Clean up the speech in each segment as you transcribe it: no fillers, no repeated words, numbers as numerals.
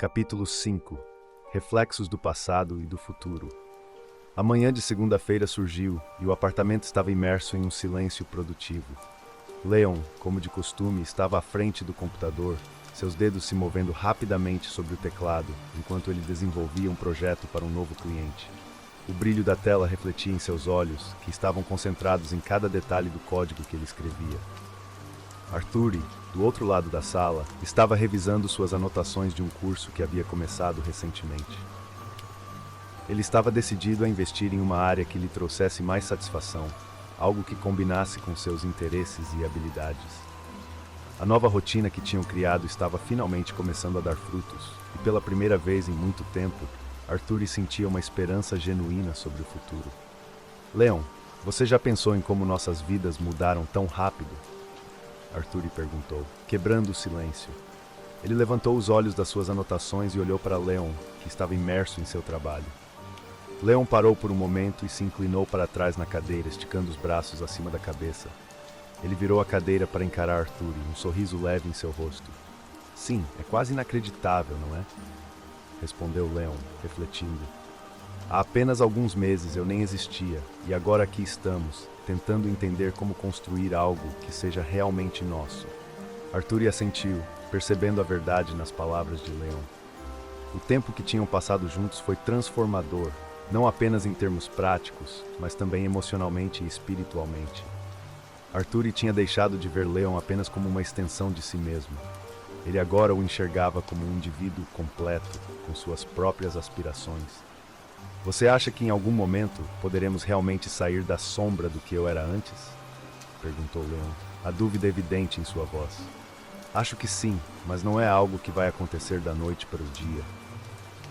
Capítulo 5. Reflexos do passado e do futuro. A manhã de segunda-feira surgiu e o apartamento estava imerso em um silêncio produtivo. Leon, como de costume, estava à frente do computador, seus dedos se movendo rapidamente sobre o teclado, enquanto ele desenvolvia um projeto para um novo cliente. O brilho da tela refletia em seus olhos, que estavam concentrados em cada detalhe do código que ele escrevia. Arturi, do outro lado da sala, estava revisando suas anotações de um curso que havia começado recentemente. Ele estava decidido a investir em uma área que lhe trouxesse mais satisfação, algo que combinasse com seus interesses e habilidades. A nova rotina que tinham criado estava finalmente começando a dar frutos, e pela primeira vez em muito tempo, Arturi sentia uma esperança genuína sobre o futuro. Leon, você já pensou em como nossas vidas mudaram tão rápido? Arturi perguntou, quebrando o silêncio. Ele levantou os olhos das suas anotações e olhou para Leon, que estava imerso em seu trabalho. Leon parou por um momento e se inclinou para trás na cadeira, esticando os braços acima da cabeça. Ele virou a cadeira para encarar Arturi, um sorriso leve em seu rosto. Sim, é quase inacreditável, não é? Respondeu Leon, refletindo. Há apenas alguns meses eu nem existia, e agora aqui estamos, tentando entender como construir algo que seja realmente nosso. Arturi assentiu, percebendo a verdade nas palavras de Leon. O tempo que tinham passado juntos foi transformador, não apenas em termos práticos, mas também emocionalmente e espiritualmente. Arturi tinha deixado de ver Leon apenas como uma extensão de si mesmo. Ele agora o enxergava como um indivíduo completo, com suas próprias aspirações. Você acha que em algum momento poderemos realmente sair da sombra do que eu era antes? Perguntou Leon, a dúvida evidente em sua voz. Acho que sim, mas não é algo que vai acontecer da noite para o dia.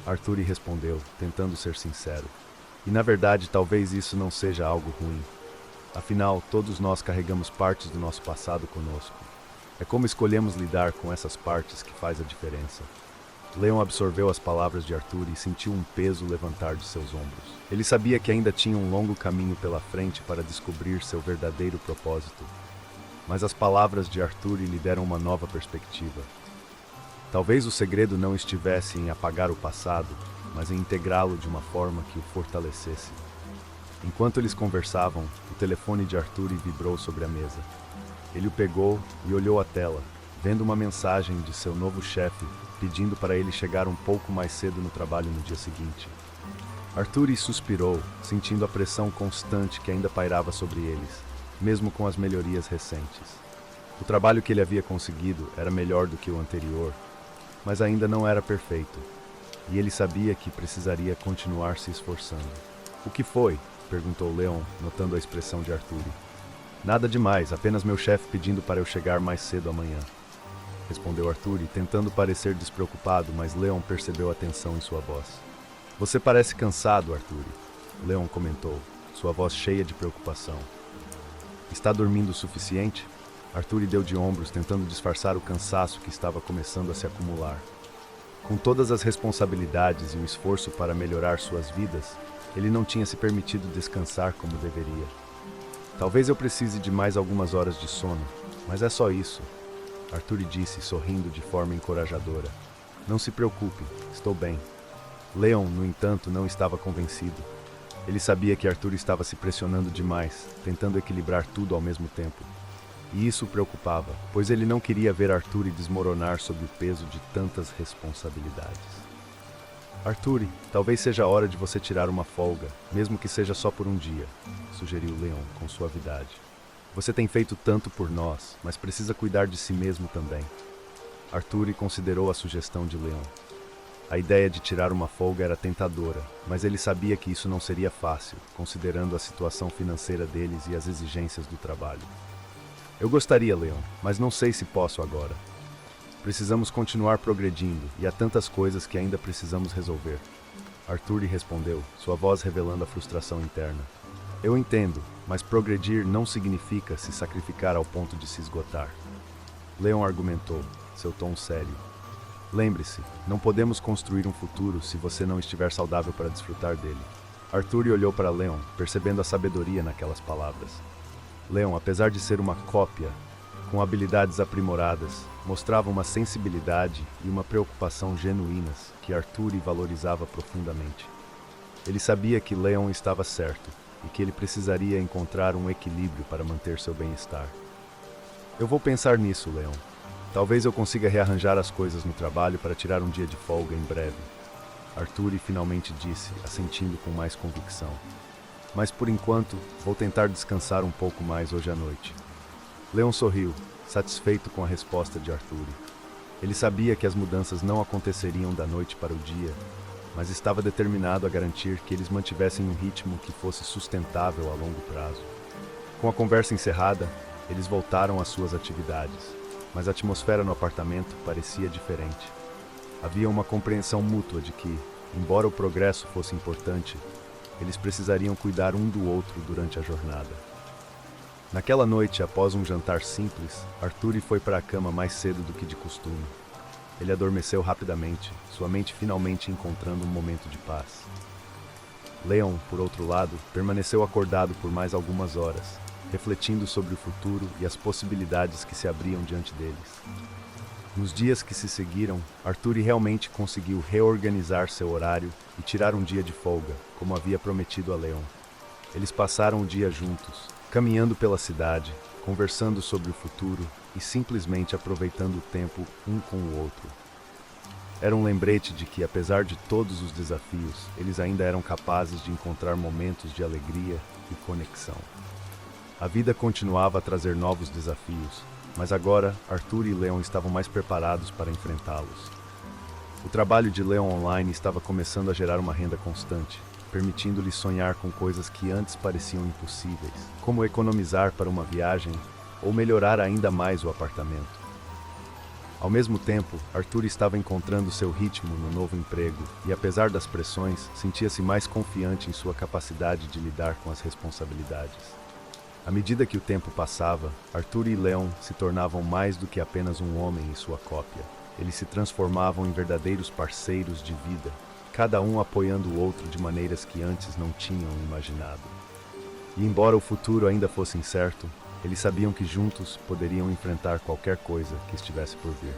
Arturi respondeu, tentando ser sincero. E na verdade talvez isso não seja algo ruim. Afinal, todos nós carregamos partes do nosso passado conosco. É como escolhemos lidar com essas partes que faz a diferença. Leon absorveu as palavras de Arturi e sentiu um peso levantar de seus ombros. Ele sabia que ainda tinha um longo caminho pela frente para descobrir seu verdadeiro propósito. Mas as palavras de Arturi lhe deram uma nova perspectiva. Talvez o segredo não estivesse em apagar o passado, mas em integrá-lo de uma forma que o fortalecesse. Enquanto eles conversavam, o telefone de Arturi vibrou sobre a mesa. Ele o pegou e olhou a tela, vendo uma mensagem de seu novo chefe, pedindo para ele chegar um pouco mais cedo no trabalho no dia seguinte. Arturi suspirou, sentindo a pressão constante que ainda pairava sobre eles, mesmo com as melhorias recentes. O trabalho que ele havia conseguido era melhor do que o anterior, mas ainda não era perfeito, e ele sabia que precisaria continuar se esforçando. O que foi? Perguntou Leon, notando a expressão de Arturi. Nada demais, apenas meu chefe pedindo para eu chegar mais cedo amanhã. Respondeu Arturi, tentando parecer despreocupado, mas Leon percebeu a tensão em sua voz. Você parece cansado, Arturi, Leon comentou, sua voz cheia de preocupação. Está dormindo o suficiente? Arturi deu de ombros, tentando disfarçar o cansaço que estava começando a se acumular. Com todas as responsabilidades e o esforço para melhorar suas vidas, ele não tinha se permitido descansar como deveria. Talvez eu precise de mais algumas horas de sono, mas é só isso. Arturi disse, sorrindo de forma encorajadora. Não se preocupe, estou bem. Leon, no entanto, não estava convencido. Ele sabia que Arturi estava se pressionando demais, tentando equilibrar tudo ao mesmo tempo. E isso o preocupava, pois ele não queria ver Arturi desmoronar sob o peso de tantas responsabilidades. Arturi, talvez seja a hora de você tirar uma folga, mesmo que seja só por um dia, sugeriu Leon com suavidade. Você tem feito tanto por nós, mas precisa cuidar de si mesmo também. Arturi considerou a sugestão de Leon. A ideia de tirar uma folga era tentadora, mas ele sabia que isso não seria fácil, considerando a situação financeira deles e as exigências do trabalho. Eu gostaria, Leon, mas não sei se posso agora. Precisamos continuar progredindo, e há tantas coisas que ainda precisamos resolver. Arturi respondeu, sua voz revelando a frustração interna. Eu entendo, mas progredir não significa se sacrificar ao ponto de se esgotar. Leon argumentou, seu tom sério. Lembre-se, não podemos construir um futuro se você não estiver saudável para desfrutar dele. Arturi olhou para Leon, percebendo a sabedoria naquelas palavras. Leon, apesar de ser uma cópia, com habilidades aprimoradas, mostrava uma sensibilidade e uma preocupação genuínas que Arthur valorizava profundamente. Ele sabia que Leon estava certo e que ele precisaria encontrar um equilíbrio para manter seu bem-estar. Eu vou pensar nisso, Leon. Talvez eu consiga rearranjar as coisas no trabalho para tirar um dia de folga em breve. Arthur finalmente disse, assentindo com mais convicção. Mas por enquanto, vou tentar descansar um pouco mais hoje à noite. Leon sorriu, satisfeito com a resposta de Arthur. Ele sabia que as mudanças não aconteceriam da noite para o dia, mas estava determinado a garantir que eles mantivessem um ritmo que fosse sustentável a longo prazo. Com a conversa encerrada, eles voltaram às suas atividades, mas a atmosfera no apartamento parecia diferente. Havia uma compreensão mútua de que, embora o progresso fosse importante, eles precisariam cuidar um do outro durante a jornada. Naquela noite, após um jantar simples, Arthur foi para a cama mais cedo do que de costume. Ele adormeceu rapidamente, sua mente finalmente encontrando um momento de paz. Leon, por outro lado, permaneceu acordado por mais algumas horas, refletindo sobre o futuro e as possibilidades que se abriam diante deles. Nos dias que se seguiram, Arthur realmente conseguiu reorganizar seu horário e tirar um dia de folga, como havia prometido a Leon. Eles passaram o dia juntos, caminhando pela cidade, conversando sobre o futuro e simplesmente aproveitando o tempo um com o outro. Era um lembrete de que, apesar de todos os desafios, eles ainda eram capazes de encontrar momentos de alegria e conexão. A vida continuava a trazer novos desafios, mas agora Arthur e Leon estavam mais preparados para enfrentá-los. O trabalho de Leon online estava começando a gerar uma renda constante, permitindo-lhe sonhar com coisas que antes pareciam impossíveis, como economizar para uma viagem ou melhorar ainda mais o apartamento. Ao mesmo tempo, Arthur estava encontrando seu ritmo no novo emprego e, apesar das pressões, sentia-se mais confiante em sua capacidade de lidar com as responsabilidades. À medida que o tempo passava, Arthur e Leon se tornavam mais do que apenas um homem e sua cópia. Eles se transformavam em verdadeiros parceiros de vida, cada um apoiando o outro de maneiras que antes não tinham imaginado. E embora o futuro ainda fosse incerto, eles sabiam que juntos poderiam enfrentar qualquer coisa que estivesse por vir.